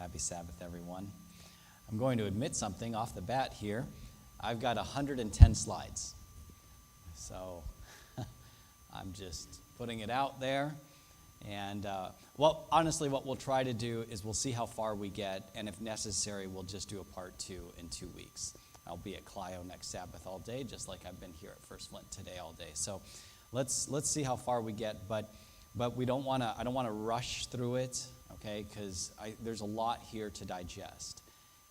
Happy Sabbath, everyone. I'm going to admit something off the bat here. I've got 110 slides. So I'm just putting it out there. And, honestly, what we'll try to do is we'll see how far we get, and if necessary, we'll just do a part 2 in 2 weeks. I'll be at Clio next Sabbath all day, just like I've been here at First Flint today all day. So let's see how far we get, but we don't want to. I don't want to rush through it, okay? Because there's a lot here to digest,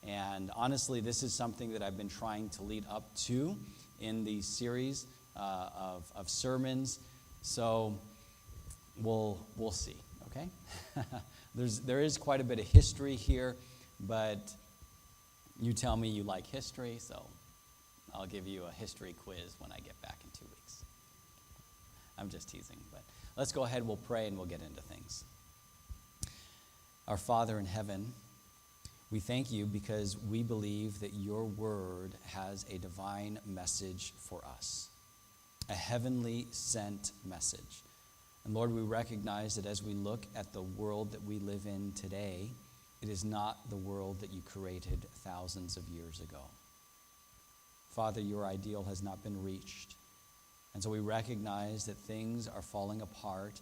and honestly, this is something that I've been trying to lead up to in the series of sermons. So we'll see, okay? There is quite a bit of history here, but you tell me you like history, so I'll give you a history quiz when I get back in 2 weeks. I'm just teasing, but let's go ahead, we'll pray, and we'll get into things. Our Father in heaven, we thank you because we believe that your word has a divine message for us, a heavenly sent message. And Lord, we recognize that as we look at the world that we live in today, it is not the world that you created thousands of years ago. Father, your ideal has not been reached. And so we recognize that things are falling apart.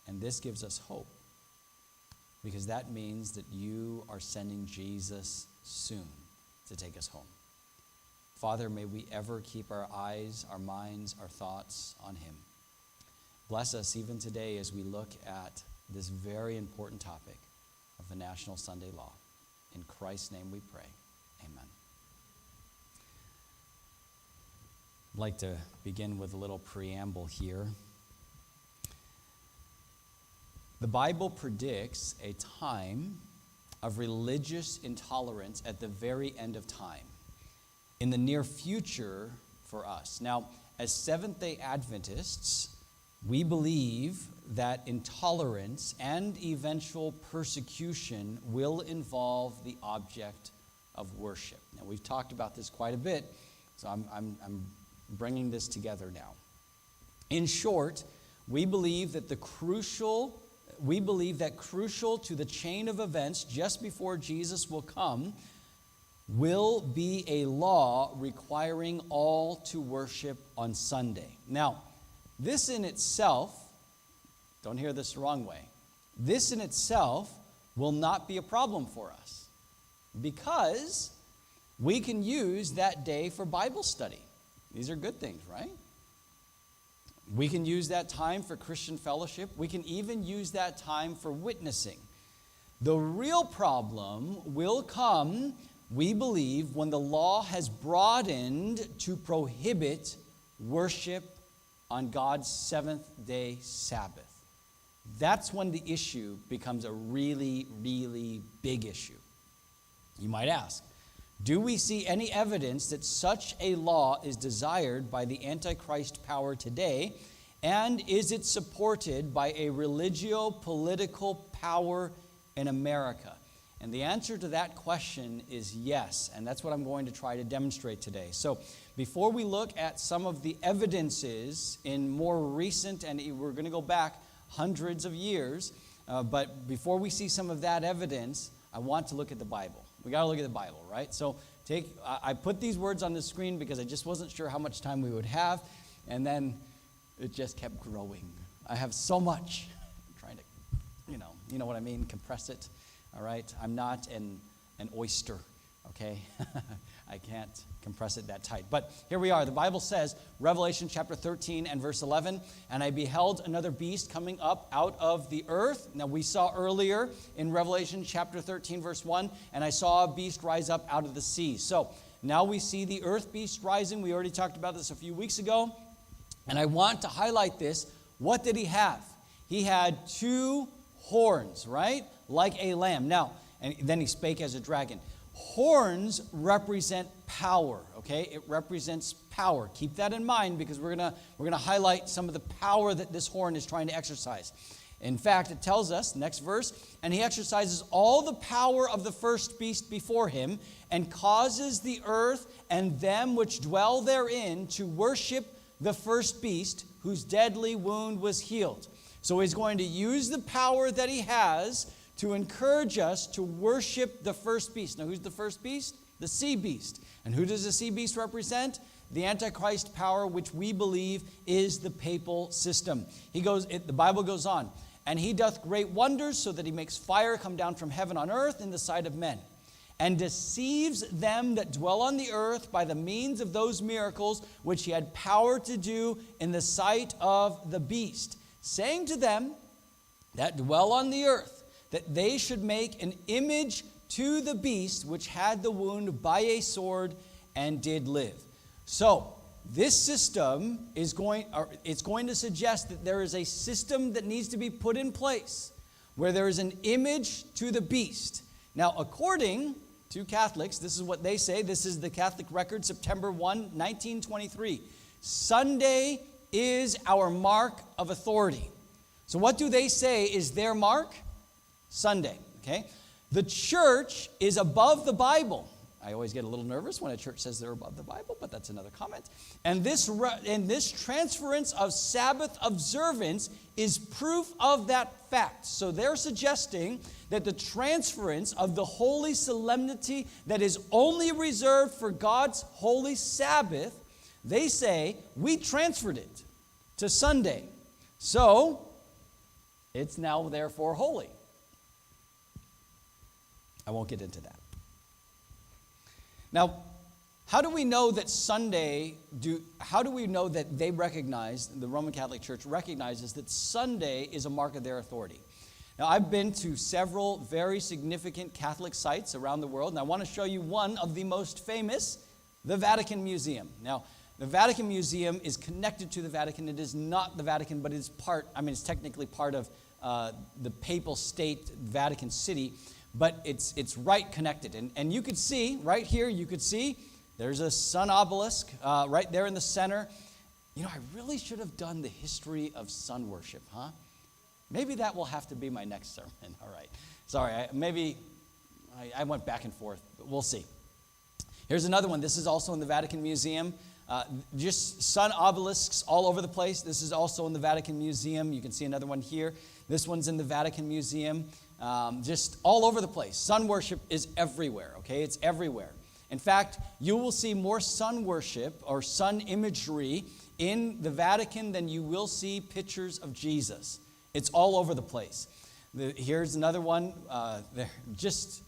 And this gives us hope, because that means that you are sending Jesus soon to take us home. Father, may we ever keep our eyes, our minds, our thoughts on him. Bless us even today as we look at this very important topic of the National Sunday Law. In Christ's name we pray. Amen. I'd like to begin with a little preamble here. The Bible predicts a time of religious intolerance at the very end of time, in the near future for us. Now, as Seventh-day Adventists, we believe that intolerance and eventual persecution will involve the object of worship. Now, we've talked about this quite a bit, so I'm bringing this together now. In short, we believe that crucial to the chain of events just before Jesus will come will be a law requiring all to worship on Sunday. Now, this in itself, don't hear this the wrong way, this in itself will not be a problem for us, because we can use that day for Bible study. These are good things, right? We can use that time for Christian fellowship. We can even use that time for witnessing. The real problem will come, we believe, when the law has broadened to prohibit worship on God's seventh-day Sabbath. That's when the issue becomes a really, really big issue. You might ask, do we see any evidence that such a law is desired by the Antichrist power today? And is it supported by a religio-political power in America? And the answer to that question is yes, and that's what I'm going to try to demonstrate today. So before we look at some of the evidences in more recent, and we're going to go back hundreds of years, but before we see some of that evidence, I want to look at the Bible. We got to look at the Bible, right? So I put these words on the screen because I just wasn't sure how much time we would have, and then it just kept growing. I have so much. I'm trying to, you know what I mean, compress it. All right, I'm not an oyster, okay? I can't compress it that tight. But here we are. The Bible says, Revelation chapter 13 and verse 11, and I beheld another beast coming up out of the earth. Now we saw earlier in Revelation chapter 13 verse 1, and I saw a beast rise up out of the sea. So now we see the earth beast rising. We already talked about this a few weeks ago. And I want to highlight this. What did he have? He had 2 horns, right? Like a lamb. Now, and then he spake as a dragon. Horns represent power, okay? It represents power. Keep that in mind, because we're gonna highlight some of the power that this horn is trying to exercise. In fact, it tells us, next verse, and he exercises all the power of the first beast before him, and causes the earth and them which dwell therein to worship the first beast, whose deadly wound was healed. So he's going to use the power that he has to encourage us to worship the first beast. Now, who's the first beast? The sea beast. And who does the sea beast represent? The Antichrist power, which we believe is the papal system. The Bible goes on, and he doth great wonders, so that he makes fire come down from heaven on earth in the sight of men, and deceives them that dwell on the earth by the means of those miracles which he had power to do in the sight of the beast, saying to them that dwell on the earth, that they should make an image to the beast which had the wound by a sword and did live. So, this system is going to suggest that there is a system that needs to be put in place where there is an image to the beast. Now, according to Catholics, this is what they say. This is the Catholic record, September 1, 1923. Sunday is our mark of authority. So what do they say is their mark? Sunday, okay? The church is above the Bible. I always get a little nervous when a church says they're above the Bible, but that's another comment. And this transference of Sabbath observance is proof of that fact. So they're suggesting that the transference of the holy solemnity that is only reserved for God's holy Sabbath, they say, we transferred it to Sunday. So it's now therefore holy. I won't get into that. Now, how do we know that they recognize, the Roman Catholic Church recognizes that Sunday is a mark of their authority? Now, I've been to several very significant Catholic sites around the world, and I want to show you one of the most famous, the Vatican Museum. Now, the Vatican Museum is connected to the Vatican. It is not the Vatican, but it's technically part of the papal state, Vatican City, but it's right connected. And you could see, right here, there's a sun obelisk right there in the center. You know, I really should have done the history of sun worship, huh? Maybe that will have to be my next sermon. All right. Sorry, I went back and forth, but we'll see. Here's another one. This is also in the Vatican Museum. Just sun obelisks all over the place. This is also in the Vatican Museum. You can see another one here. This one's in the Vatican Museum. Just all over the place. Sun worship is everywhere, okay? It's everywhere. In fact, you will see more sun worship or sun imagery in the Vatican than you will see pictures of Jesus. It's all over the place. Here's another one. They're just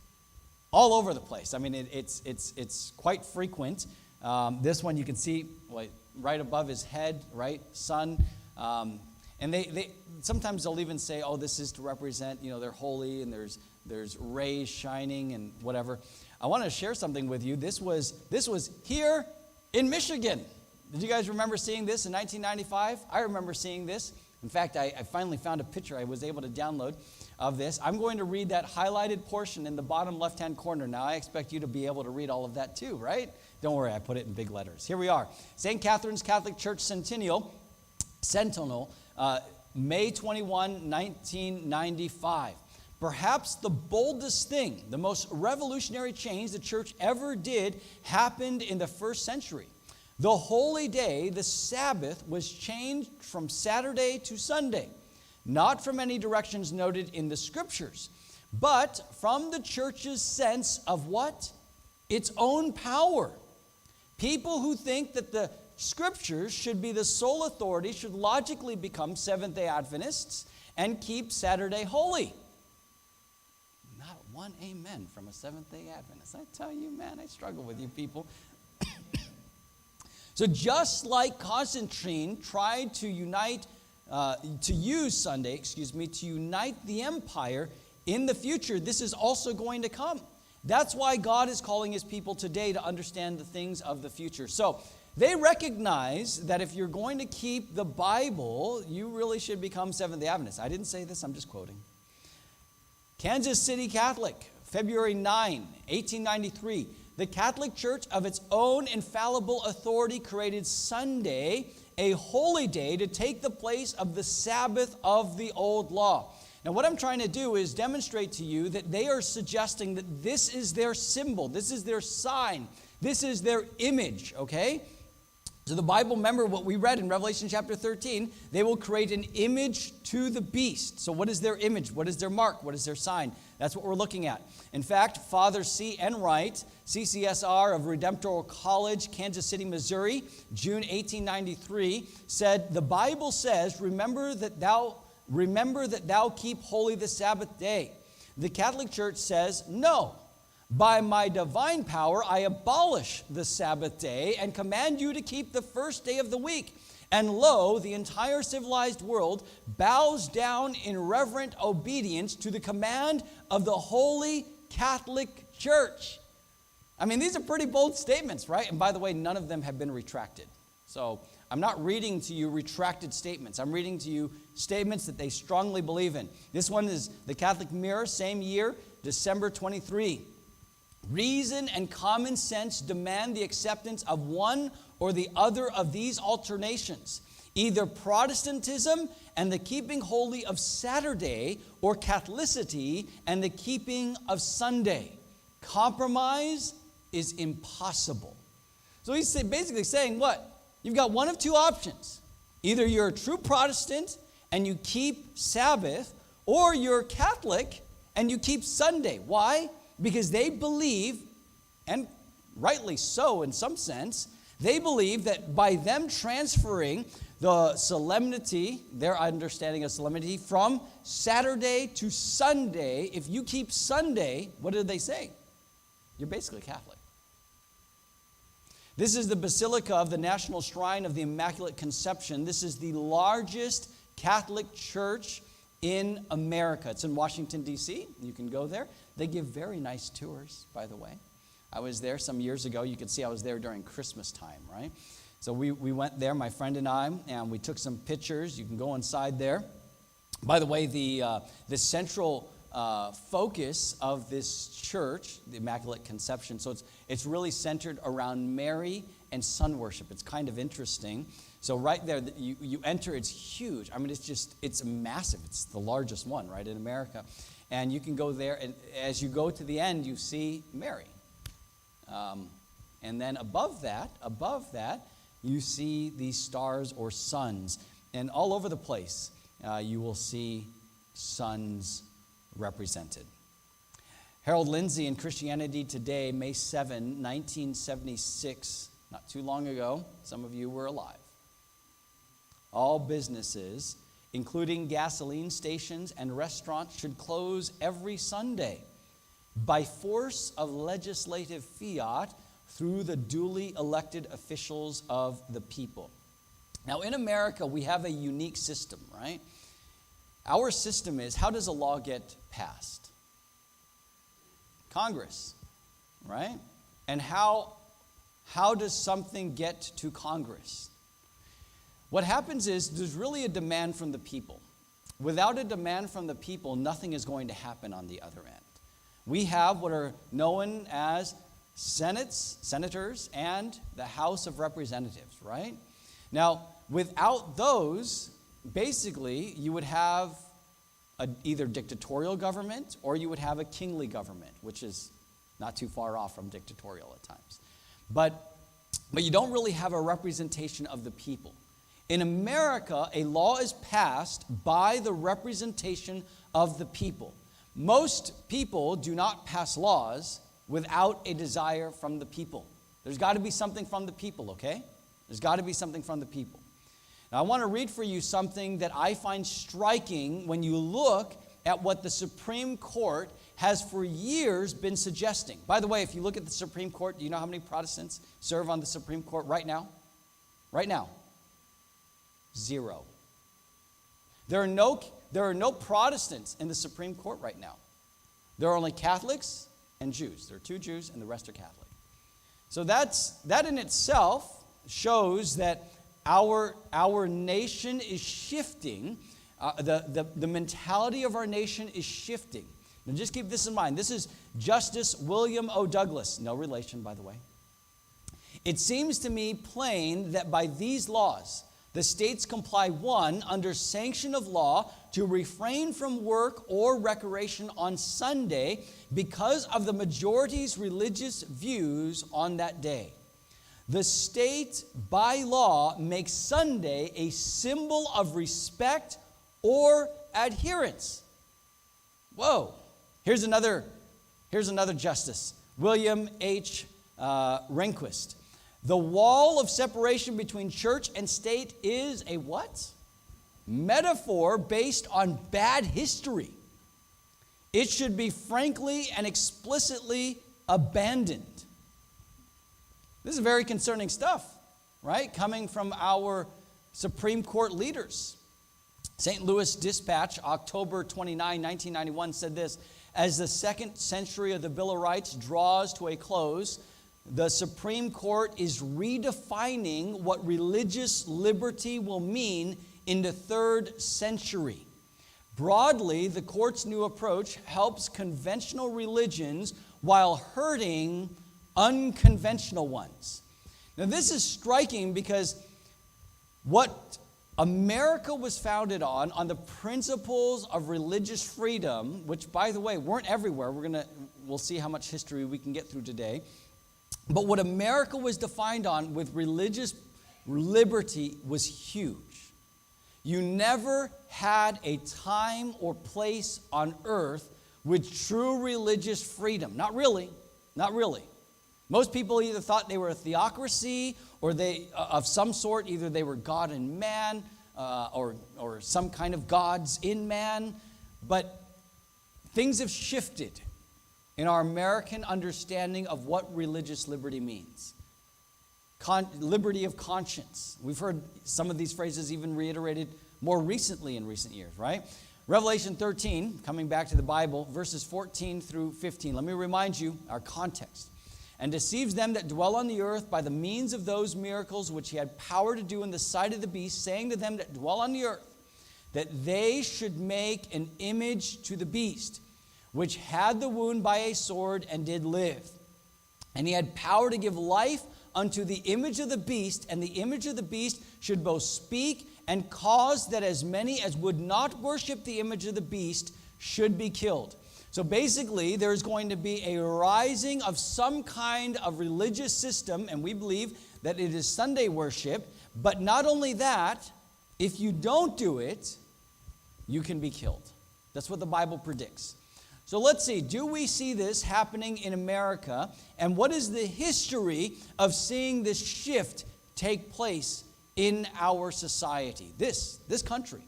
all over the place. I mean, it's quite frequent. This one you can see right above his head, right? Sun. And they sometimes they'll even say, oh, this is to represent, they're holy and there's rays shining and whatever. I want to share something with you. This was here in Michigan. Did you guys remember seeing this in 1995? I remember seeing this. In fact, I finally found a picture I was able to download of this. I'm going to read that highlighted portion in the bottom left-hand corner. Now, I expect you to be able to read all of that too, right? Don't worry, I put it in big letters. Here we are. St. Catherine's Catholic Church Sentinel, May 21, 1995. Perhaps the boldest thing, the most revolutionary change the church ever did happened in the first century. The holy day, the Sabbath, was changed from Saturday to Sunday, not from any directions noted in the scriptures, but from the church's sense of what? Its own power. People who think that the scriptures should be the sole authority should logically become Seventh-day Adventists and keep Saturday holy. Not one amen from a Seventh-day Adventist. I tell you, man, I struggle with you people. So just like Constantine tried to use Sunday to unite the empire in the future, this is also going to come. That's why God is calling his people today to understand the things of the future. So they recognize that if you're going to keep the Bible, you really should become Seventh-day Adventists. I didn't say this, I'm just quoting. Kansas City Catholic, February 9, 1893. The Catholic Church, of its own infallible authority, created Sunday, a holy day, to take the place of the Sabbath of the old law. Now, what I'm trying to do is demonstrate to you that they are suggesting that this is their symbol, this is their sign, this is their image, okay? So the Bible, remember what we read in Revelation chapter 13, they will create an image to the beast. So what is their image? What is their mark? What is their sign? That's what we're looking at. In fact, Father C. Enright, CCSR of Redemptoral College, Kansas City, Missouri, June 1893, said, the Bible says, remember that thou keep holy the Sabbath day. The Catholic Church says, no. By my divine power, I abolish the Sabbath day and command you to keep the first day of the week. And lo, the entire civilized world bows down in reverent obedience to the command of the Holy Catholic Church. I mean, these are pretty bold statements, right? And by the way, none of them have been retracted. So I'm not reading to you retracted statements. I'm reading to you statements that they strongly believe in. This one is the Catholic Mirror, same year, December 23. Reason and common sense demand the acceptance of one or the other of these alternations, either Protestantism and the keeping holy of Saturday, or Catholicity and the keeping of Sunday. Compromise is impossible. So he's basically saying what? You've got one of two options. Either you're a true Protestant and you keep Sabbath, or you're Catholic and you keep Sunday. Why? Because they believe, and rightly so in some sense, they believe that by them transferring the solemnity, their understanding of solemnity, from Saturday to Sunday, if you keep Sunday, what did they say? You're basically Catholic. This is the Basilica of the National Shrine of the Immaculate Conception. This is the largest Catholic church in America. It's in Washington, D.C. You can go there. They give very nice tours, by the way. I was there some years ago. You can see I was there during Christmas time, right? So we went there, my friend and I, and we took some pictures. You can go inside there. By the way, the central focus of this church, the Immaculate Conception, so it's really centered around Mary and sun worship. It's kind of interesting. So right there, you enter, it's huge. I mean, it's massive. It's the largest one, right, in America. And you can go there, and as you go to the end, you see Mary. And then above that, you see these stars or suns. And all over the place, you will see suns represented. Harold Lindsay in Christianity Today, May 7, 1976, not too long ago, some of you were alive. All businesses, including gasoline stations and restaurants, should close every Sunday by force of legislative fiat through the duly elected officials of the people. Now, in America, we have a unique system, right? Our system is, how does a law get passed? Congress, right? And how does something get to Congress? What happens is there's really a demand from the people. Without a demand from the people, nothing is going to happen on the other end. We have what are known as senators, and the House of Representatives, right? Now, without those, basically, you would have either dictatorial government or you would have a kingly government, which is not too far off from dictatorial at times. But you don't really have a representation of the people. In America, a law is passed by the representation of the people. Most people do not pass laws without a desire from the people. There's got to be something from the people, okay? There's got to be something from the people. Now, I want to read for you something that I find striking when you look at what the Supreme Court has for years been suggesting. By the way, if you look at the Supreme Court, do you know how many Protestants serve on the Supreme Court right now? Right now. 0. There are no Protestants in the Supreme Court right now. There are only Catholics and Jews. There are 2 Jews and the rest are Catholic. So that in itself shows that our nation is shifting. The mentality of our nation is shifting. Now just keep this in mind. This is Justice William O. Douglas. No relation, by the way. It seems to me plain that by these laws, the states comply, 1, under sanction of law, to refrain from work or recreation on Sunday because of the majority's religious views on that day. The state, by law, makes Sunday a symbol of respect or adherence. Whoa. Here's another justice, William H. Rehnquist. The wall of separation between church and state is a what? Metaphor based on bad history. It should be frankly and explicitly abandoned. This is very concerning stuff, right? Coming from our Supreme Court leaders. St. Louis Dispatch, October 29, 1991, said this: as the second century of the Bill of Rights draws to a close, the Supreme Court is redefining what religious liberty will mean in the third century. Broadly, the court's new approach helps conventional religions while hurting unconventional ones. Now, this is striking because what America was founded on the principles of religious freedom, which, by the way, weren't everywhere. We'll see how much history we can get through today. But what America was defined on with religious liberty was huge. You never had a time or place on earth with true religious freedom. Not really. Not really. Most people either thought they were a theocracy or they of some sort. Either they were God and man or some kind of gods in man. But things have shifted in our American understanding of what religious liberty means. Liberty of conscience. We've heard some of these phrases even reiterated more recently in recent years, right? Revelation 13, coming back to the Bible, verses 14 through 15. Let me remind you our context. And deceives them that dwell on the earth by the means of those miracles which he had power to do in the sight of the beast, saying to them that dwell on the earth, that they should make an image to the beast, which had the wound by a sword and did live. And he had power to give life unto the image of the beast, and the image of the beast should both speak and cause that as many as would not worship the image of the beast should be killed. So basically, there's going to be a rising of some kind of religious system, and we believe that it is Sunday worship. But not only that, if you don't do it, you can be killed. That's what the Bible predicts. So let's see, do we see this happening in America? And what is the history of seeing this shift take place in our society? This country.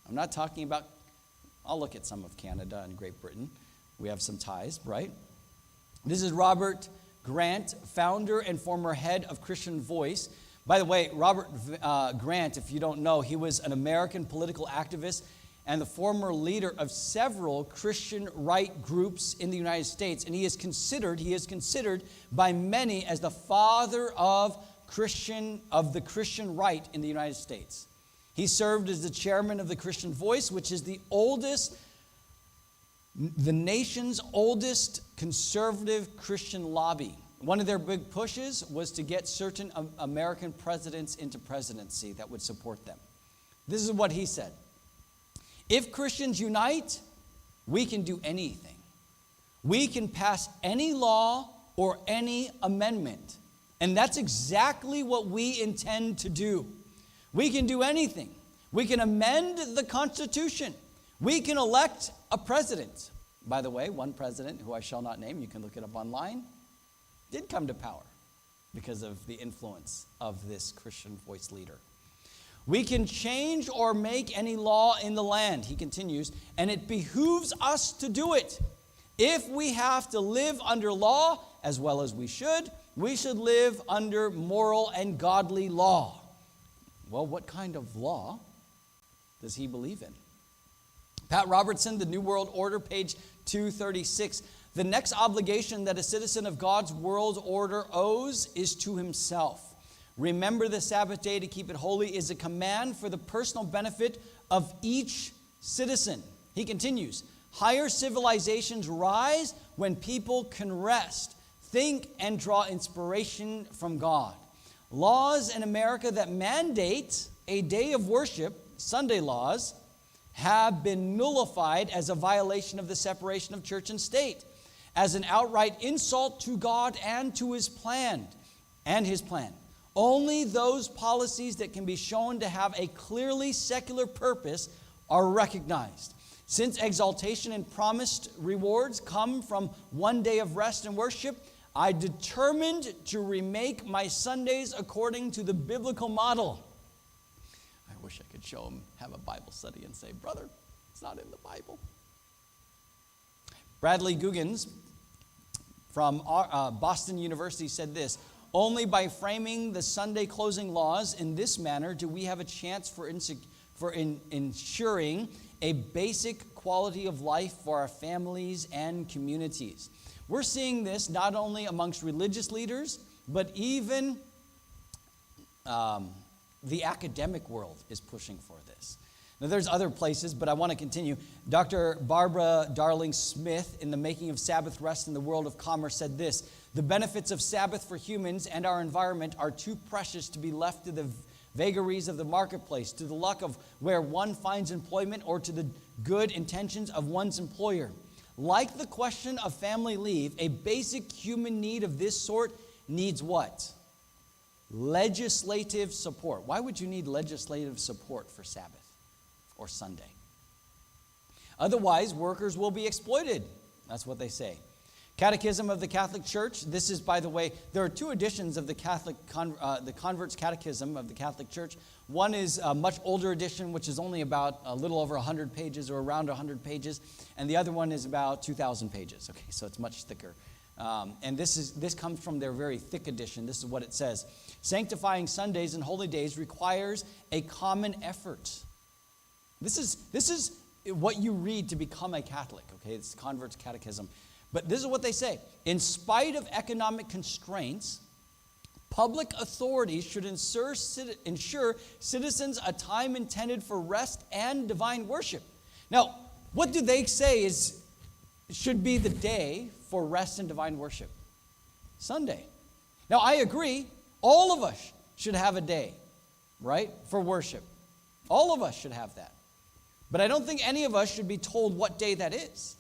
I'm not talking about, I'll look at some of Canada and Great Britain. We have some ties, right? This is Robert Grant, founder and former head of Christian Voice. By the way, Robert Grant, if you don't know, he was an American political activist and the former leader of several Christian right groups in the United States. And he is considered by many as the father of the Christian right in the United States. He served as the chairman of the Christian Voice, which is the nation's oldest conservative Christian lobby. One of their big pushes was to get certain American presidents into presidency that would support them. This is what he said. If Christians unite, we can do anything. We can pass any law or any amendment. And that's exactly what we intend to do. We can do anything. We can amend the Constitution. We can elect a president. By the way, one president, who I shall not name, you can look it up online, did come to power because of the influence of this Christian Voice leader. We can change or make any law in the land, he continues, and it behooves us to do it. If we have to live under law, as well as we should live under moral and godly law. Well, what kind of law does he believe in? Pat Robertson, The New World Order, page 236. The next obligation that a citizen of God's world order owes is to himself. Remember the Sabbath day to keep it holy is a command for the personal benefit of each citizen. He continues, higher civilizations rise when people can rest, think, and draw inspiration from God. Laws in America that mandate a day of worship, Sunday laws, have been nullified as a violation of the separation of church and state. as an outright insult to God and to his plan. Only those policies that can be shown to have a clearly secular purpose are recognized. Since exaltation and promised rewards come from one day of rest and worship, I determined to remake my Sundays according to the biblical model. I wish I could show him, have a Bible study and say, brother, it's not in the Bible. Bradley Googins from Boston University said this: only by framing the Sunday closing laws in this manner do we have a chance for ensuring a basic quality of life for our families and communities. We're seeing this not only amongst religious leaders, but even the academic world is pushing for this. Now, there's other places, but I want to continue. Dr. Barbara Darling Smith, in The Making of Sabbath Rest in the World of Commerce, said this: the benefits of Sabbath for humans and our environment are too precious to be left to the vagaries of the marketplace, to the luck of where one finds employment, or to the good intentions of one's employer. Like the question of family leave, a basic human need of this sort needs what? Legislative support. Why would you need legislative support for Sabbath or Sunday? Otherwise, workers will be exploited. That's what they say. Catechism of the Catholic Church. This is, by the way, there are two editions of the the Convert's Catechism of the Catholic Church. One is a much older edition, which is only about a little over 100 pages or around 100 pages. And the other one is about 2,000 pages. Okay, so it's much thicker. And this comes from their very thick edition. This is what it says: sanctifying Sundays and holy days requires a common effort. This is what you read to become a Catholic. Okay, it's Convert's Catechism. But this is what they say: in spite of economic constraints, public authorities should ensure citizens a time intended for rest and divine worship. Now, what do they say should be the day for rest and divine worship? Sunday. Now, I agree, all of us should have a day, right, for worship. All of us should have that. But I don't think any of us should be told what day that is.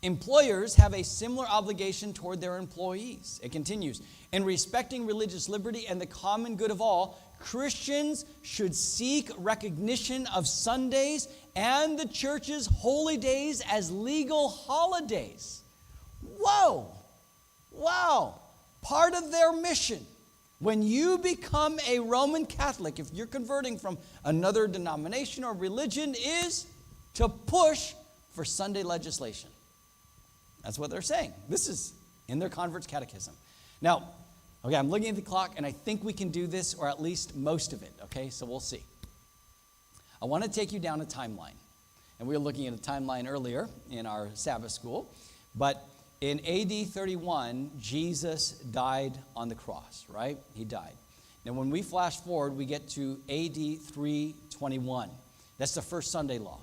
Employers have a similar obligation toward their employees. It continues: in respecting religious liberty and the common good of all, Christians should seek recognition of Sundays and the church's holy days as legal holidays. Whoa! Wow! Part of their mission. When you become a Roman Catholic, if you're converting from another denomination or religion, is to push for Sunday legislation. That's what they're saying. This is in their Convert's Catechism. Now, okay, I'm looking at the clock, and I think we can do this, or at least most of it, okay? So we'll see. I want to take you down a timeline. And we were looking at a timeline earlier in our Sabbath school. But in AD 31, Jesus died on the cross, right? He died. Now, when we flash forward, we get to AD 321. That's the first Sunday law.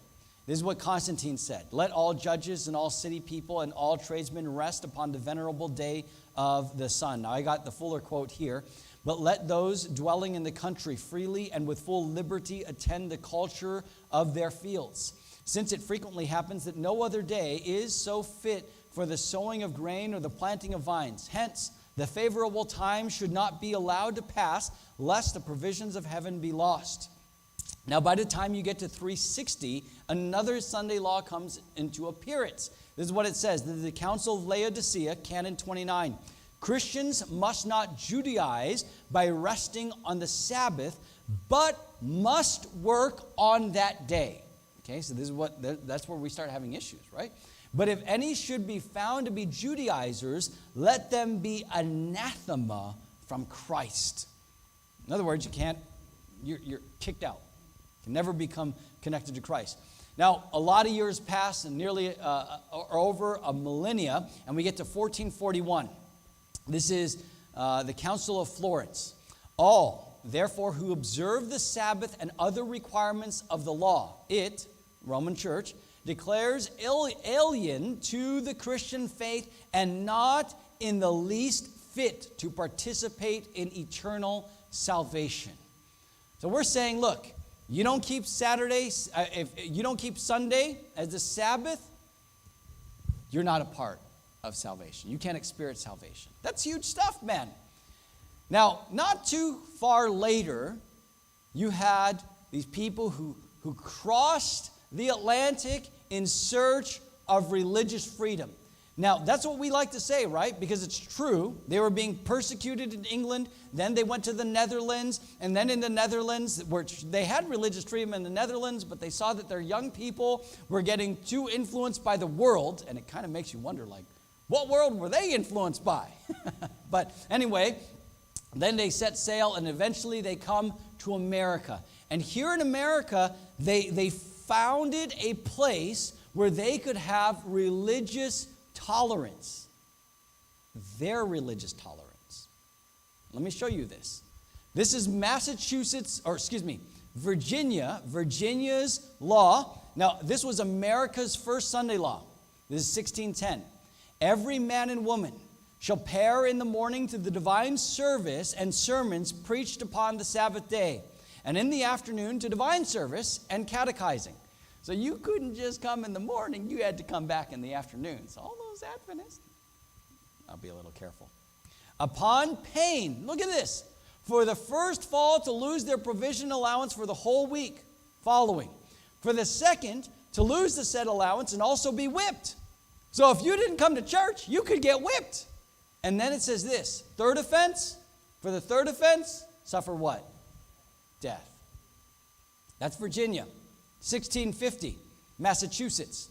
This is what Constantine said: let all judges and all city people and all tradesmen rest upon the venerable day of the sun. Now, I got the fuller quote here. But let those dwelling in the country freely and with full liberty attend the culture of their fields, since it frequently happens that no other day is so fit for the sowing of grain or the planting of vines. Hence, the favorable time should not be allowed to pass, lest the provisions of heaven be lost. Now, by the time you get to 360, another Sunday law comes into appearance. This is what it says: the Council of Laodicea, Canon 29. Christians must not Judaize by resting on the Sabbath, but must work on that day. Okay, so this is that's where we start having issues, right? But if any should be found to be Judaizers, let them be anathema from Christ. In other words, you're kicked out. You can never become connected to Christ. Now, a lot of years pass, and nearly over a millennia, and we get to 1441. This is the Council of Florence. All, therefore, who observe the Sabbath and other requirements of the law, it, Roman Church, declares alien to the Christian faith and not in the least fit to participate in eternal salvation. So we're saying, look, you don't keep Saturday, if you don't keep Sunday as the Sabbath, you're not a part of salvation. You can't experience salvation. That's huge stuff, man. Now, not too far later, you had these people who crossed the Atlantic in search of religious freedom. Now, that's what we like to say, right? Because it's true. They were being persecuted in England. Then they went to the Netherlands. And then in the Netherlands, where they had religious freedom in the Netherlands, but they saw that their young people were getting too influenced by the world. And it kind of makes you wonder, like, what world were they influenced by? But anyway, then they set sail, and eventually they come to America. And here in America, they founded a place where they could have religious tolerance. Their religious tolerance. Let me show you this. This is Virginia. Virginia's law. Now, this was America's first Sunday law. This is 1610. Every man and woman shall pair in the morning to the divine service and sermons preached upon the Sabbath day, and in the afternoon to divine service and catechizing. So you couldn't just come in the morning, you had to come back in the afternoon. So all those Adventists, I'll be a little careful. Upon pain, look at this, for the first fall to lose their provision allowance for the whole week following. For the second, to lose the said allowance and also be whipped. So if you didn't come to church, you could get whipped. And then it says this, third offense, for the third offense, suffer what? Death. That's Virginia. 1650, Massachusetts.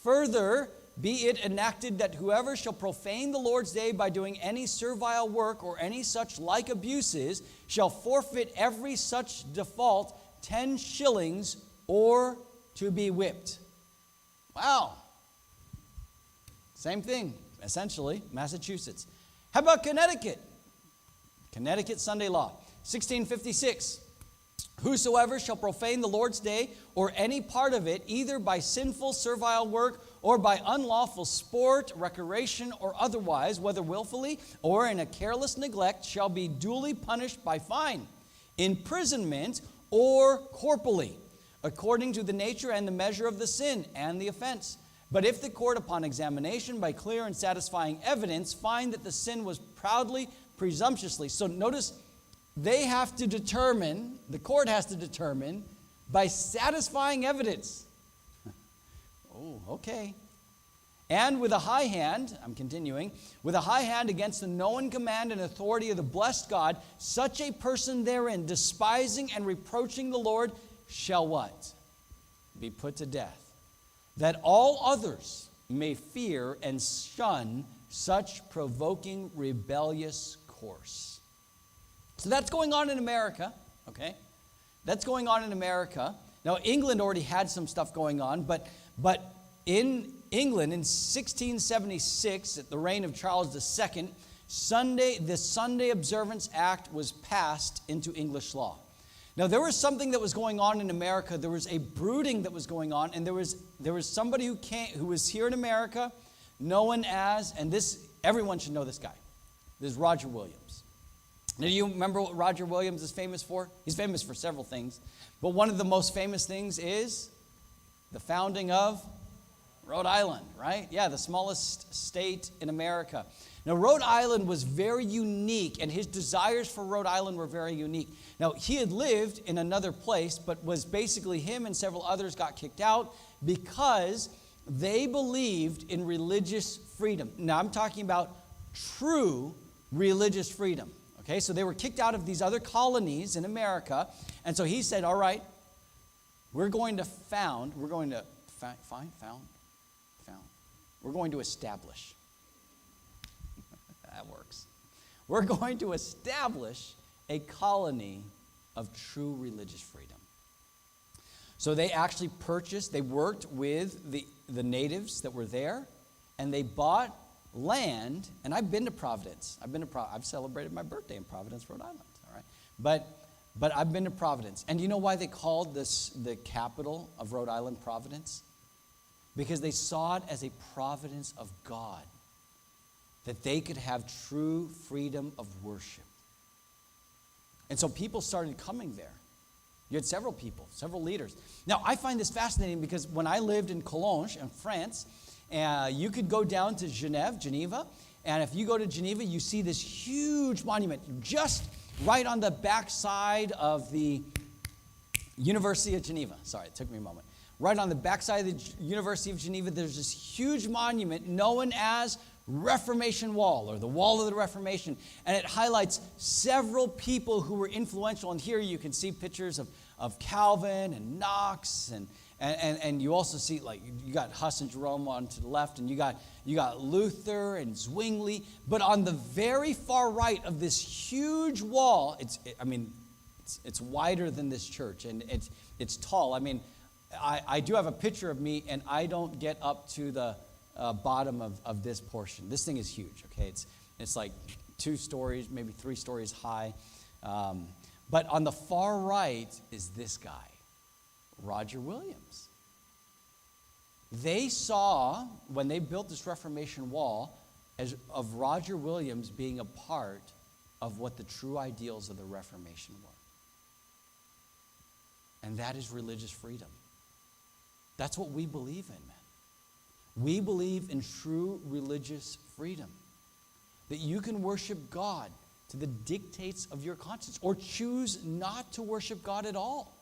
Further, be it enacted that whoever shall profane the Lord's day by doing any servile work or any such like abuses shall forfeit every such default 10 shillings or to be whipped. Wow. Same thing, essentially, Massachusetts. How about Connecticut? Connecticut Sunday law, 1656. Whosoever shall profane the Lord's day or any part of it, either by sinful servile work or by unlawful sport, recreation, or otherwise, whether willfully or in a careless neglect, shall be duly punished by fine, imprisonment, or corporally, according to the nature and the measure of the sin and the offense. But if the court, upon examination, by clear and satisfying evidence, find that the sin was proudly, presumptuously. So notice, they have to determine, the court has to determine, by satisfying evidence. Oh, okay. And with a high hand, I'm continuing, with a high hand against the known command and authority of the blessed God, such a person therein, despising and reproaching the Lord, shall what? Be put to death. That all others may fear and shun such provoking rebellious course. So that's going on in America, okay? That's going on in America. Now, England already had some stuff going on, but in England in 1676, at the reign of Charles II, the Sunday Observance Act was passed into English law. Now, there was something that was going on in America. There was a brooding that was going on, and there was somebody who was here in America, known as, and this, everyone should know this guy. This is Roger Williams. Now, do you remember what Roger Williams is famous for? He's famous for several things, but one of the most famous things is the founding of Rhode Island, right? Yeah, the smallest state in America. Now, Rhode Island was very unique, and his desires for Rhode Island were very unique. Now, he had lived in another place, but was basically him and several others got kicked out because they believed in religious freedom. Now, I'm talking about true religious freedom. Okay, so they were kicked out of these other colonies in America, and so he said, all right, we're going to establish. That works. We're going to establish a colony of true religious freedom. So they actually they worked with the natives that were there, and they bought land, and I've been to Providence. I've celebrated my birthday in Providence, Rhode Island. All right, but I've been to Providence, and you know why they called this the capital of Rhode Island Providence? Because they saw it as a providence of God, that they could have true freedom of worship. And so people started coming there. You had several people, several leaders. Now, I find this fascinating because when I lived in Cologne, in France, You could go down to Geneva, and if you go to Geneva, you see this huge monument just right on the backside of the University of Geneva. Sorry, it took me a moment. Right on the backside of the University of Geneva, there's this huge monument known as Reformation Wall, or the Wall of the Reformation, and it highlights several people who were influential. And here you can see pictures of Calvin and Knox, and you also see, like, you got Huss and Jerome on to the left, and you got Luther and Zwingli. But on the very far right of this huge wall, it's wider than this church, and it's tall. I mean, I do have a picture of me, and I don't get up to the bottom of this portion. This thing is huge, okay? It's like 2 stories, maybe 3 stories high. But on the far right is this guy, Roger Williams. They saw, when they built this Reformation Wall, of Roger Williams being a part of what the true ideals of the Reformation were. And that is religious freedom. That's what we believe in, man. We believe in true religious freedom. That you can worship God to the dictates of your conscience, or choose not to worship God at all.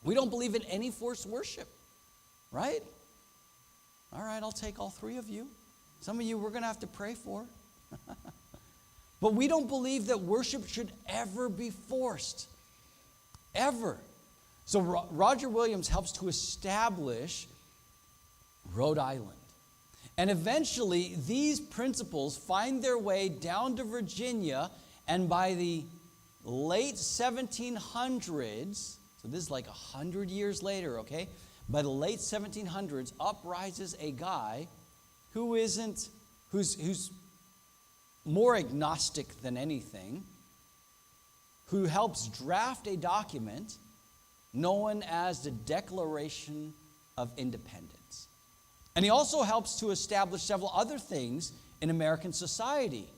We don't believe in any forced worship, right? All right, I'll take all 3 of you. Some of you we're going to have to pray for. But we don't believe that worship should ever be forced. Ever. So Roger Williams helps to establish Rhode Island. And eventually, these principles find their way down to Virginia, and by the late 1700s, so this is like 100 years later, okay? By the late 1700s, up rises a guy who's more agnostic than anything, who helps draft a document known as the Declaration of Independence. And he also helps to establish several other things in American society,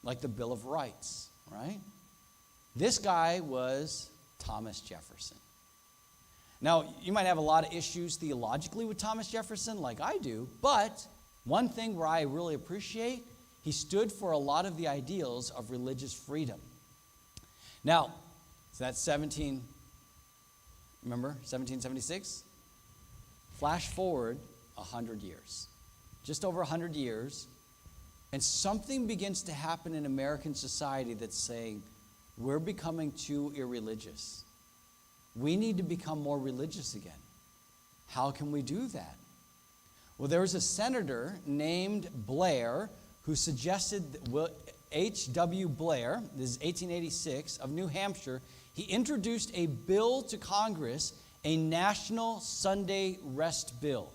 like the Bill of Rights, right? This guy was Thomas Jefferson. Now, you might have a lot of issues theologically with Thomas Jefferson, like I do, but one thing where I really appreciate, he stood for a lot of the ideals of religious freedom. Now, so that's 1776? Flash forward 100 years. Just over 100 years, and something begins to happen in American society that's saying, we're becoming too irreligious. We need to become more religious again. How can we do that? Well, there was a senator named Blair who suggested, H.W. Blair, this is 1886, of New Hampshire, he introduced a bill to Congress, a National Sunday Rest Bill,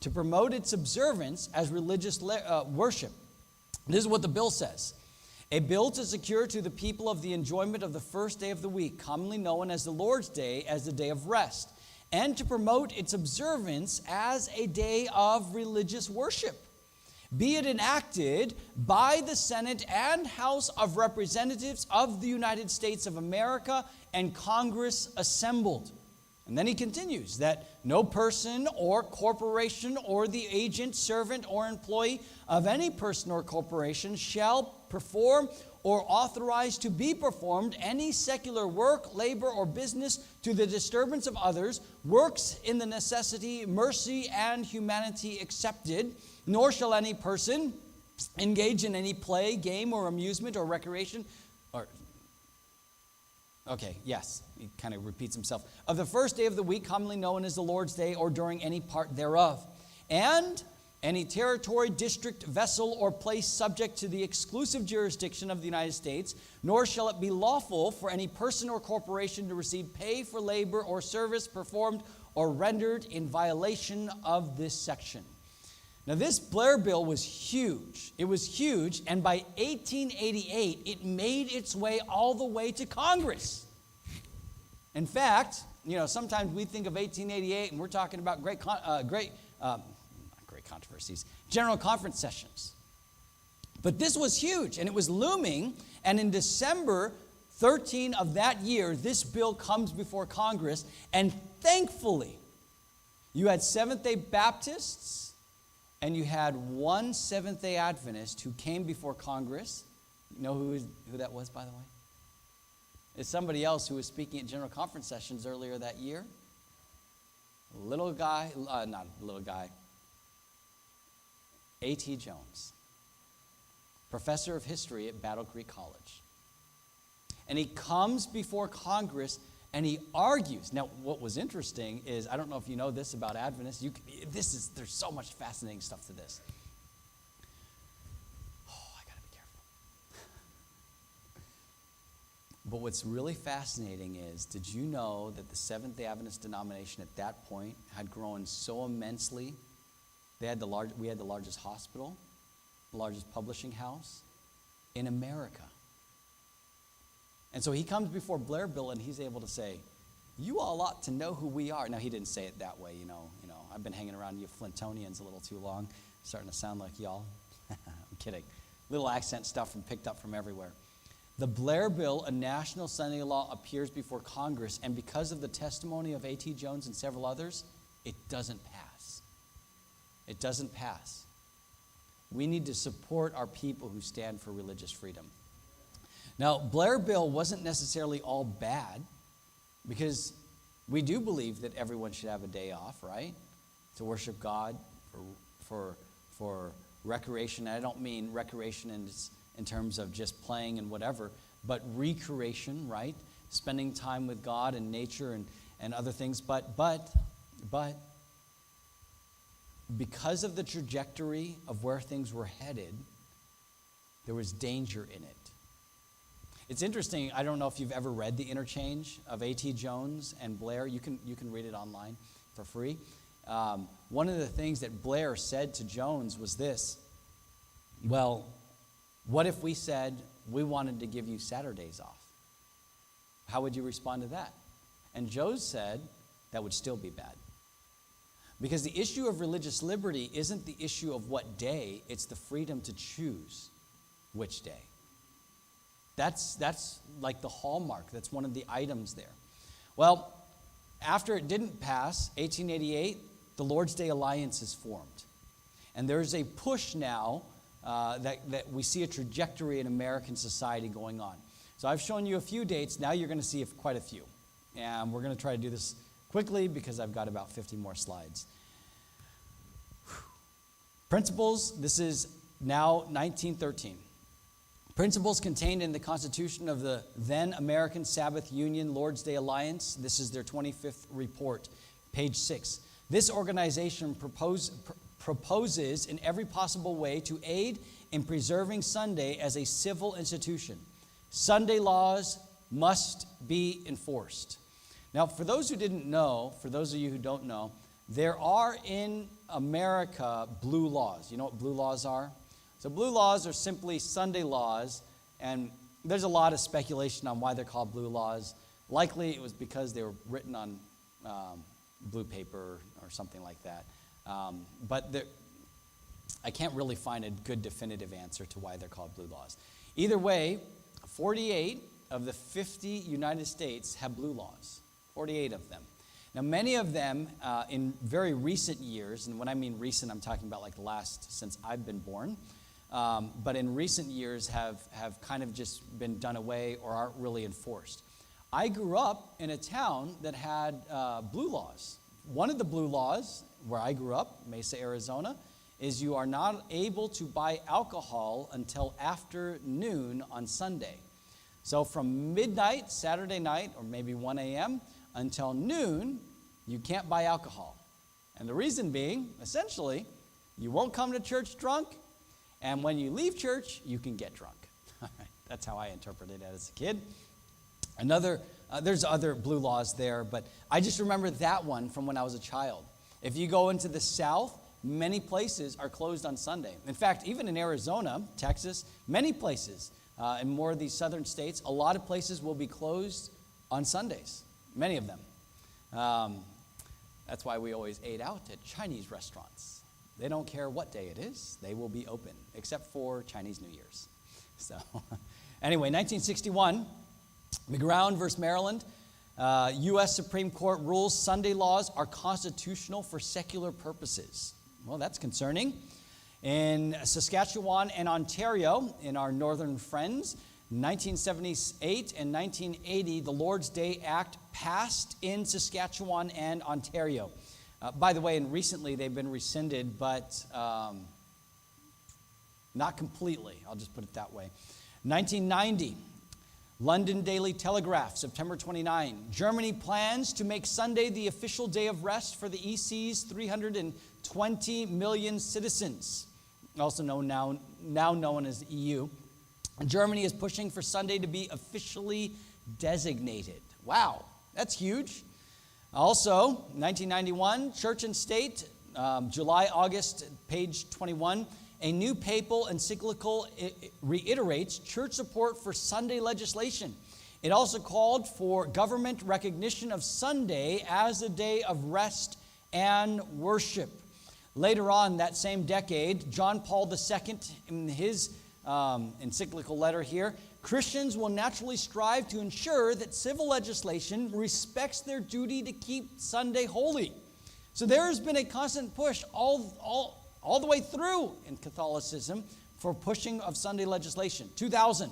to promote its observance as religious worship. This is what the bill says. A bill to secure to the people of the enjoyment of the first day of the week, commonly known as the Lord's Day, as the day of rest, and to promote its observance as a day of religious worship. Be it enacted by the Senate and House of Representatives of the United States of America and Congress assembled. And then he continues that no person or corporation or the agent, servant, or employee of any person or corporation shall perform or authorize to be performed any secular work, labor, or business to the disturbance of others, works in the necessity, mercy, and humanity accepted, nor shall any person engage in any play, game, or amusement, or recreation, he kind of repeats himself, of the first day of the week, commonly known as the Lord's Day, or during any part thereof, and any territory, district, vessel, or place subject to the exclusive jurisdiction of the United States, nor shall it be lawful for any person or corporation to receive pay for labor or service performed or rendered in violation of this section. Now, this Blair bill was huge. It was huge, and by 1888, it made its way all the way to Congress. In fact, sometimes we think of 1888, and we're talking about controversies, General Conference sessions. But this was huge, and it was looming, and in December 13 of that year, this bill comes before Congress, and thankfully, you had Seventh-day Baptists and you had one Seventh-day Adventist who came before Congress. You know who that was, by the way? It's somebody else who was speaking at General Conference sessions earlier that year. Little guy, not little guy, A.T. Jones, professor of history at Battle Creek College. And he comes before Congress and he argues. Now, what was interesting is, I don't know if you know this about Adventists. There's so much fascinating stuff to this. Oh, I gotta be careful. But what's really fascinating is, did you know that the Seventh-day Adventist denomination at that point had grown so immensely? We had the largest hospital, the largest publishing house in America. And so he comes before Blair Bill and he's able to say, you all ought to know who we are. Now, he didn't say it that way, you know. I've been hanging around you Flintonians a little too long, starting to sound like y'all. I'm kidding. Little accent stuff picked up from everywhere. The Blair Bill, a national Sunday law, appears before Congress, and because of the testimony of A.T. Jones and several others, it doesn't pass. It doesn't pass. We need to support our people who stand for religious freedom. Now, Blair Bill wasn't necessarily all bad, because we do believe that everyone should have a day off, right? To worship God, for recreation. And I don't mean recreation in terms of just playing and whatever, but recreation, right? Spending time with God and nature and other things. But because of the trajectory of where things were headed, there was danger in it. It's interesting. I don't know if you've ever read the interchange of A.T. Jones and Blair. You can read it online for free. One of the things that Blair said to Jones was this: well, what if we said we wanted to give you Saturdays off? How would you respond to that? And Jones said that would still be bad. Because the issue of religious liberty isn't the issue of what day, it's the freedom to choose which day. That's like the hallmark. That's one of the items there. Well, after it didn't pass, 1888, the Lord's Day Alliance is formed. And there's a push now that we see a trajectory in American society going on. So I've shown you a few dates. Now you're going to see quite a few. And we're going to try to do this quickly because I've got about 50 more slides. Principles, this is now 1913. Principles contained in the Constitution of the then American Sabbath Union Lord's Day Alliance. This is their 25th report, page 6. This organization proposes in every possible way to aid in preserving Sunday as a civil institution. Sunday laws must be enforced. Now, for those who didn't know, for those of you who don't know, there are in America blue laws. You know what blue laws are? So blue laws are simply Sunday laws, and there's a lot of speculation on why they're called blue laws. Likely it was because they were written on blue paper or something like that. But I can't really find a good definitive answer to why they're called blue laws. Either way, 48 of the 50 United States have blue laws, 48 of them. Now, many of them in very recent years, and when I mean recent, I'm talking about like the last since I've been born, but in recent years have kind of just been done away or aren't really enforced. I grew up in a town that had blue laws. One of the blue laws where I grew up, Mesa, Arizona, is you are not able to buy alcohol until after noon on Sunday. So from midnight, Saturday night, or maybe 1 a.m., until noon, you can't buy alcohol. And the reason being, essentially, you won't come to church drunk, and when you leave church, you can get drunk. That's how I interpreted it as a kid. There's other blue laws there, but I just remember that one from when I was a child. If you go into the South, many places are closed on Sunday. In fact, even in Arizona, Texas, many places, in more of these southern states, a lot of places will be closed on Sundays. Many of them. That's why we always ate out at Chinese restaurants. They don't care what day it is. They will be open, except for Chinese New Year's. So, anyway, 1961, McGround versus Maryland. U.S. Supreme Court rules Sunday laws are constitutional for secular purposes. Well, that's concerning. In Saskatchewan and Ontario, in our northern friends, 1978 and 1980, the Lord's Day Act passed in Saskatchewan and Ontario. By the way, and recently they've been rescinded, but not completely. I'll just put it that way. 1990, London Daily Telegraph, September 29. Germany plans to make Sunday the official day of rest for the EC's 320 million citizens, also known now known as the EU. Germany is pushing for Sunday to be officially designated. Wow, that's huge. Also, 1991, Church and State, July, August, page 21. A new papal encyclical reiterates church support for Sunday legislation. It also called for government recognition of Sunday as a day of rest and worship. Later on that same decade, John Paul II, in his encyclical letter here, Christians will naturally strive to ensure that civil legislation respects their duty to keep Sunday holy. So there has been a constant push all the way through in Catholicism for pushing of Sunday legislation. 2000,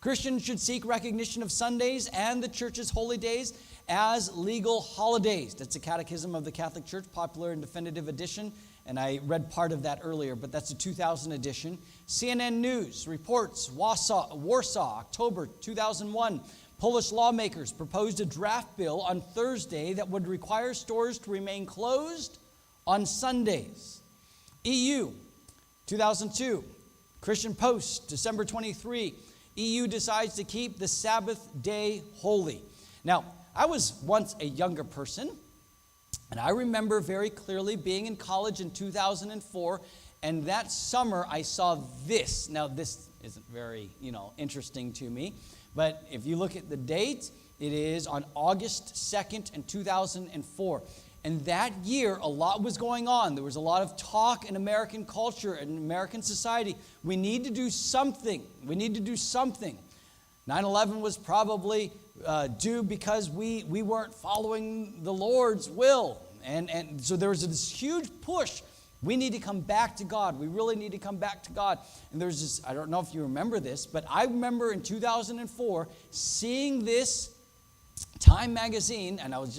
Christians should seek recognition of Sundays and the church's holy days as legal holidays. That's the Catechism of the Catholic Church, popular and definitive edition. And I read part of that earlier, but that's the 2000 edition. CNN News reports Warsaw, October 2001. Polish lawmakers proposed a draft bill on Thursday that would require stores to remain closed on Sundays. EU, 2002. Christian Post, December 23. EU decides to keep the Sabbath day holy. Now, I was once a younger person, and I remember very clearly being in college in 2004, and that summer I saw this. Now, this isn't very, interesting to me, but if you look at the date, it is on August 2nd in 2004. And that year, a lot was going on. There was a lot of talk in American culture and American society. We need to do something. We need to do something. 9/11 was probably due because we weren't following the Lord's will. And so there was this huge push. We need to come back to God. We really need to come back to God. And there's this, I don't know if you remember this, but I remember in 2004 seeing this Time magazine, and I was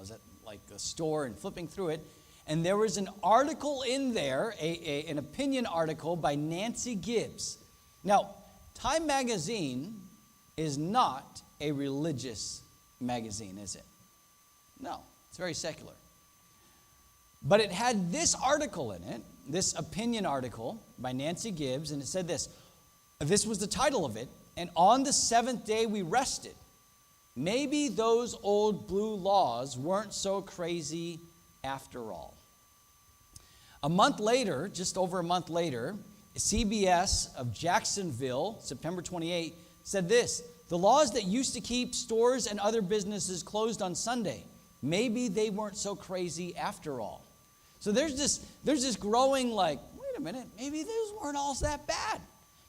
at the store and flipping through it, and there was an article in there, an opinion article by Nancy Gibbs. Now, Time magazine is not a religious magazine, is it? No, it's very secular. But it had this article in it, this opinion article by Nancy Gibbs, and it said this. This was the title of it. And on the seventh day we rested. Maybe those old blue laws weren't so crazy after all. A month later, just over a month later, CBS of Jacksonville, September 28, said this. The laws that used to keep stores and other businesses closed on Sunday, maybe they weren't so crazy after all. So there's this growing wait a minute, maybe these weren't all that bad.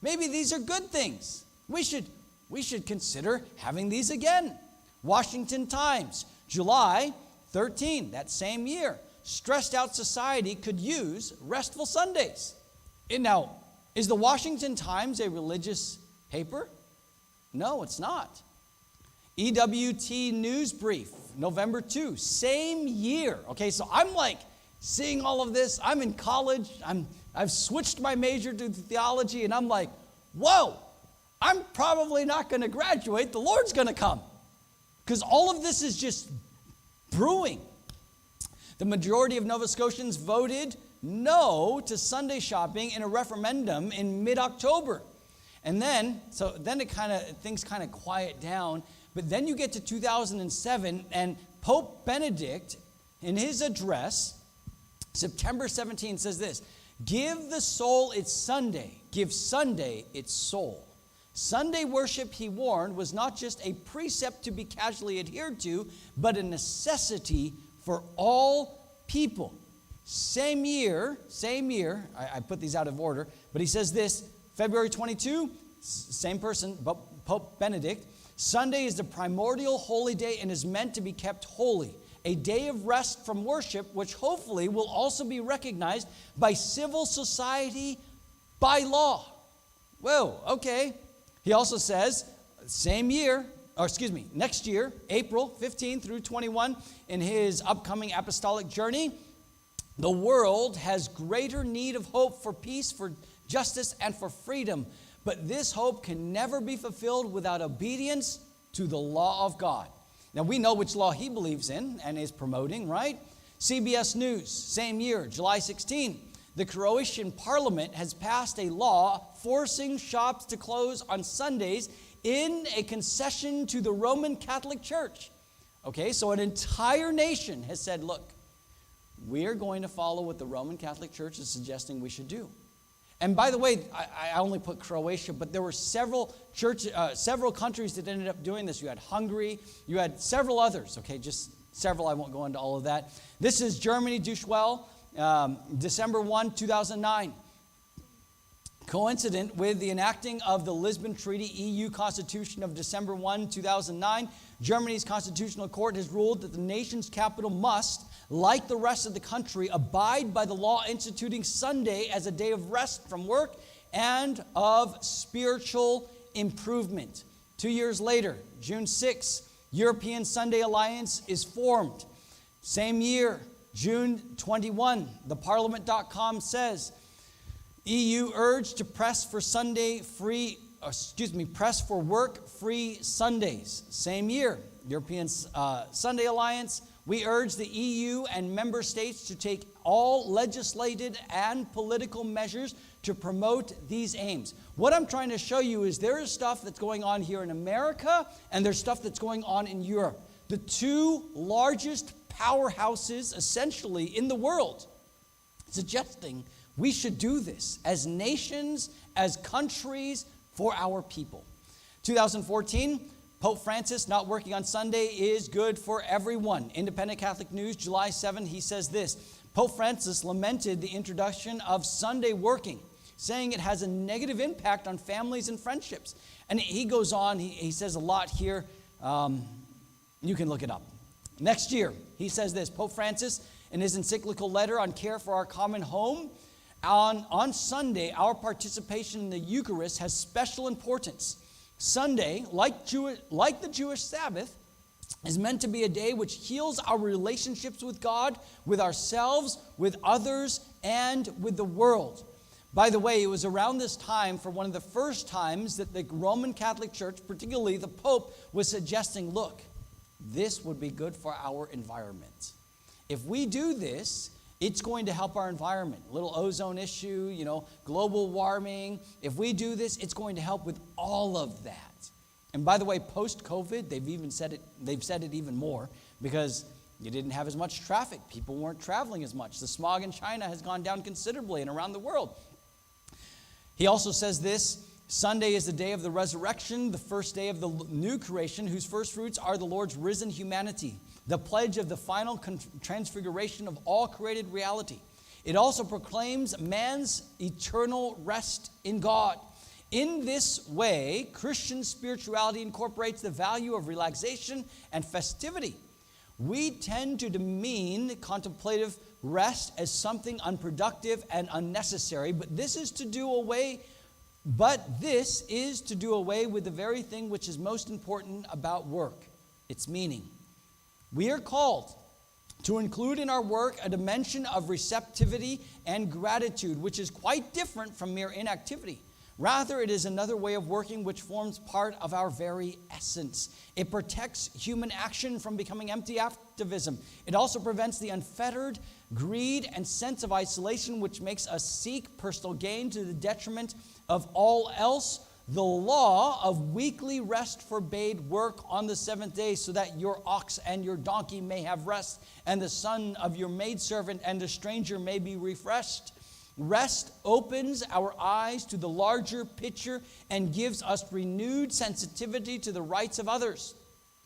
Maybe these are good things. We should consider having these again. Washington Times, July 13, that same year. Stressed out society could use restful Sundays. And now, is the Washington Times a religious paper? No, it's not. EWT News Brief, November 2, same year. Okay, so I'm seeing all of this. I'm in college. I've switched my major to theology, and I'm like, whoa, I'm probably not going to graduate. The Lord's going to come. Because all of this is just brewing. The majority of Nova Scotians voted no to Sunday shopping in a referendum in mid-October. And then things kind of quiet down. But then you get to 2007, and Pope Benedict, in his address, September 17, says this, give the soul its Sunday, give Sunday its soul. Sunday worship, he warned, was not just a precept to be casually adhered to, but a necessity for all people. Same year, I put these out of order, but he says this, February 22, same person, Pope Benedict, Sunday is the primordial holy day and is meant to be kept holy. a day of rest from worship, which hopefully will also be recognized by civil society by law. Whoa, okay. He also says, next year, April 15 through 21, in his upcoming apostolic journey, the world has greater need of hope for peace, for justice, and for freedom. But this hope can never be fulfilled without obedience to the law of God. Now, we know which law he believes in and is promoting, right? CBS News, same year, July 16. The Croatian parliament has passed a law forcing shops to close on Sundays in a concession to the Roman Catholic Church. Okay, so an entire nation has said, look, we're going to follow what the Roman Catholic Church is suggesting we should do. And by the way, I only put Croatia, but there were several countries that ended up doing this. You had Hungary, you had several others, okay, just several. I won't go into all of that. This is Germany, Duschwell, December 1, 2009. Coincident with the enacting of the Lisbon Treaty EU Constitution of December 1, 2009, Germany's Constitutional Court has ruled that the nation's capital must, like the rest of the country, abide by the law instituting Sunday as a day of rest from work and of spiritual improvement. 2 years later, June 6, European Sunday Alliance is formed. Same year, June 21, theparliament.com says, EU urged to press for work-free Sundays. Same year, European Sunday Alliance, we urge the EU and member states to take all legislated and political measures to promote these aims. What I'm trying to show you is there is stuff that's going on here in America and there's stuff that's going on in Europe. The two largest powerhouses essentially in the world, suggesting we should do this as nations, as countries, for our people. 2014, Pope Francis not working on Sunday is good for everyone. Independent Catholic News, July 7, he says this: Pope Francis lamented the introduction of Sunday working, saying it has a negative impact on families and friendships. And he goes on, he says a lot here. You can look it up. Next year, he says this, Pope Francis, in his encyclical letter on care for our common home, on Sunday, our participation in the Eucharist has special importance. Sunday, like the Jewish Sabbath, is meant to be a day which heals our relationships with God, with ourselves, with others, and with the world. By the way, it was around this time, for one of the first times, that the Roman Catholic Church, particularly the Pope, was suggesting, look, this would be good for our environment. If we do this, it's going to help our environment. Little ozone issue, global warming. If we do this, it's going to help with all of that. And by the way, post-COVID, they've said it even more, because you didn't have as much traffic. People weren't traveling as much. The smog in China has gone down considerably and around the world. He also says this: Sunday is the day of the resurrection, the first day of the new creation, whose first fruits are the Lord's risen humanity, the pledge of the final transfiguration of all created reality. It also proclaims man's eternal rest in God. In this way, Christian spirituality incorporates the value of relaxation and festivity. We tend to demean contemplative rest as something unproductive and unnecessary, but this is to do away with the very thing which is most important about work, its meaning. We are called to include in our work a dimension of receptivity and gratitude, which is quite different from mere inactivity. Rather, it is another way of working which forms part of our very essence. It protects human action from becoming empty activism. It also prevents the unfettered greed and sense of isolation which makes us seek personal gain to the detriment of all else. The law of weekly rest forbade work on the seventh day, so that your ox and your donkey may have rest, and the son of your maidservant and the stranger may be refreshed. Rest opens our eyes to the larger picture and gives us renewed sensitivity to the rights of others.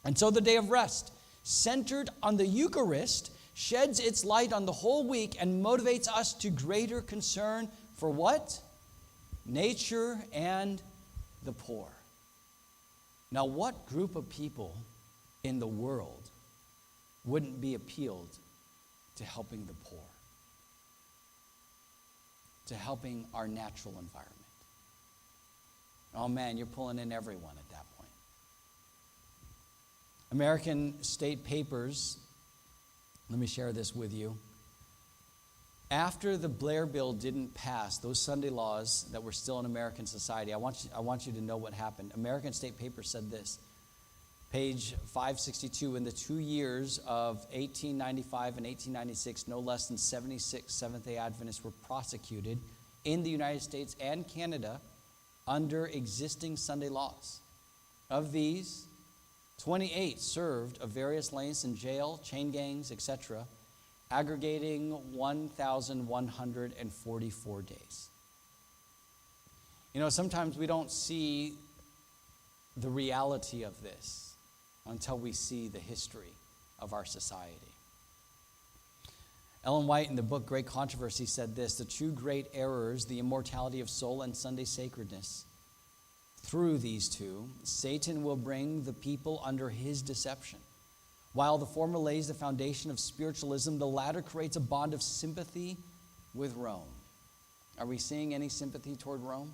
And so the day of rest, centered on the Eucharist, sheds its light on the whole week and motivates us to greater concern for what? Nature and the poor. Now, what group of people in the world wouldn't be appealed to helping the poor, to helping our natural environment? Oh man, you're pulling in everyone at that point. American state papers, let me share this with you. After the Blair Bill didn't pass, those Sunday laws that were still in American society, I want you to know what happened. American State Paper said this, page 562, in the 2 years of 1895 and 1896, no less than 76 Seventh-day Adventists were prosecuted in the United States and Canada under existing Sunday laws. Of these, 28 served of various lengths in jail, chain gangs, etc., aggregating 1,144 days. You know, sometimes we don't see the reality of this until we see the history of our society. Ellen White, in the book Great Controversy, said this: the two great errors, the immortality of soul and Sunday sacredness, through these two, Satan will bring the people under his deception. While the former lays the foundation of spiritualism, the latter creates a bond of sympathy with Rome. Are we seeing any sympathy toward Rome?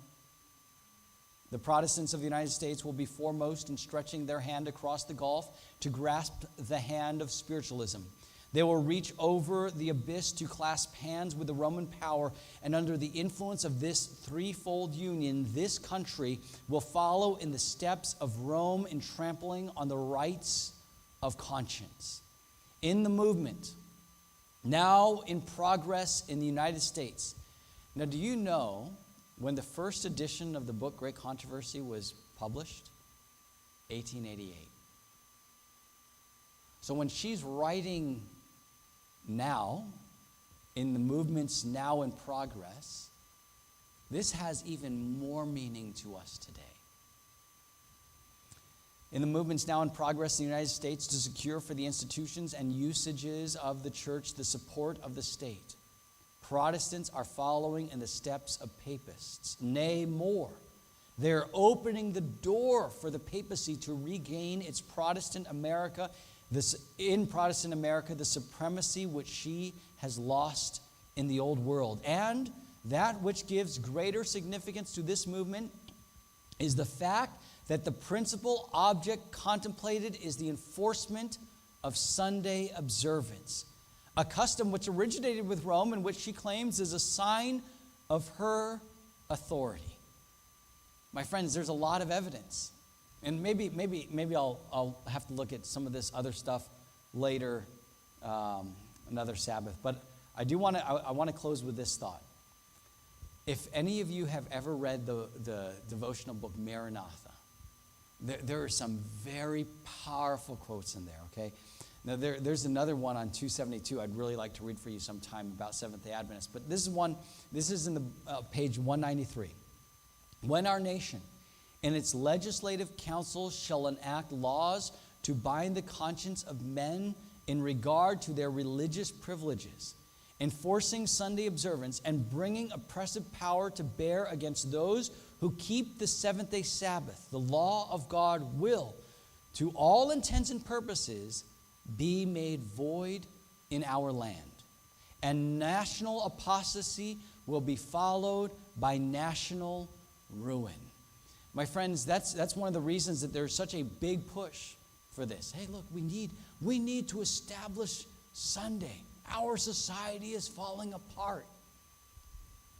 The Protestants of the United States will be foremost in stretching their hand across the gulf to grasp the hand of spiritualism. They will reach over the abyss to clasp hands with the Roman power, and under the influence of this threefold union, this country will follow in the steps of Rome in trampling on the rights of conscience. In the movement, now in progress in the United States. Now, do you know when the first edition of the book Great Controversy was published? 1888. So when she's writing now, in the movement's now in progress, this has even more meaning to us today. In the movement's now in progress in the United States to secure for the institutions and usages of the church the support of the state, Protestants are following in the steps of papists. Nay, more, they're opening the door for the papacy to regain its Protestant America, in Protestant America, the supremacy which she has lost in the old world. And that which gives greater significance to this movement is the fact that the principal object contemplated is the enforcement of Sunday observance, a custom which originated with Rome and which she claims is a sign of her authority. My friends, there's a lot of evidence. And maybe I'll have to look at some of this other stuff later, another Sabbath. But I want to close with this thought. If any of you have ever read the devotional book Maranatha, there are some very powerful quotes in there, okay? Now, there's another one on 272 I'd really like to read for you sometime about Seventh-day Adventists. But this is in the page 193. When our nation and its legislative council shall enact laws to bind the conscience of men in regard to their religious privileges, enforcing Sunday observance and bringing oppressive power to bear against those who keep the seventh-day Sabbath, the law of God will, to all intents and purposes, be made void in our land. And national apostasy will be followed by national ruin. My friends, that's one of the reasons that there's such a big push for this. Hey, look, we need to establish Sunday. Our society is falling apart.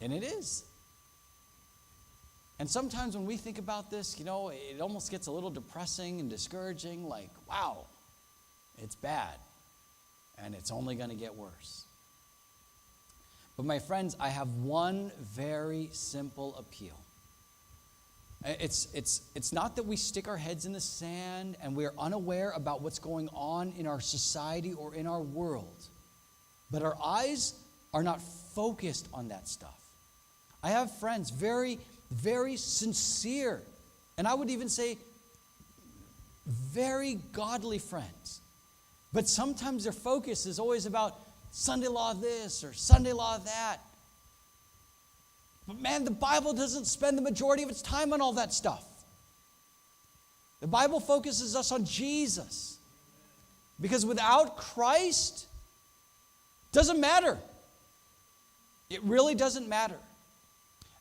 And it is. And sometimes when we think about this, it almost gets a little depressing and discouraging, like, wow, it's bad. And it's only going to get worse. But my friends, I have one very simple appeal. It's not that we stick our heads in the sand and we're unaware about what's going on in our society or in our world. But our eyes are not focused on that stuff. I have friends, very, very sincere, and I would even say very godly friends. But sometimes their focus is always about Sunday law this or Sunday law that. But man, the Bible doesn't spend the majority of its time on all that stuff. The Bible focuses us on Jesus. Because without Christ, doesn't matter. It really doesn't matter.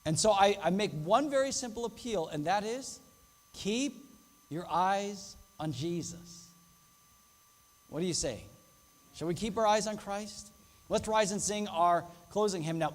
And so I make one very simple appeal, and that is, keep your eyes on Jesus. What do you say? Shall we keep our eyes on Christ? Let's rise and sing our closing hymn. Now,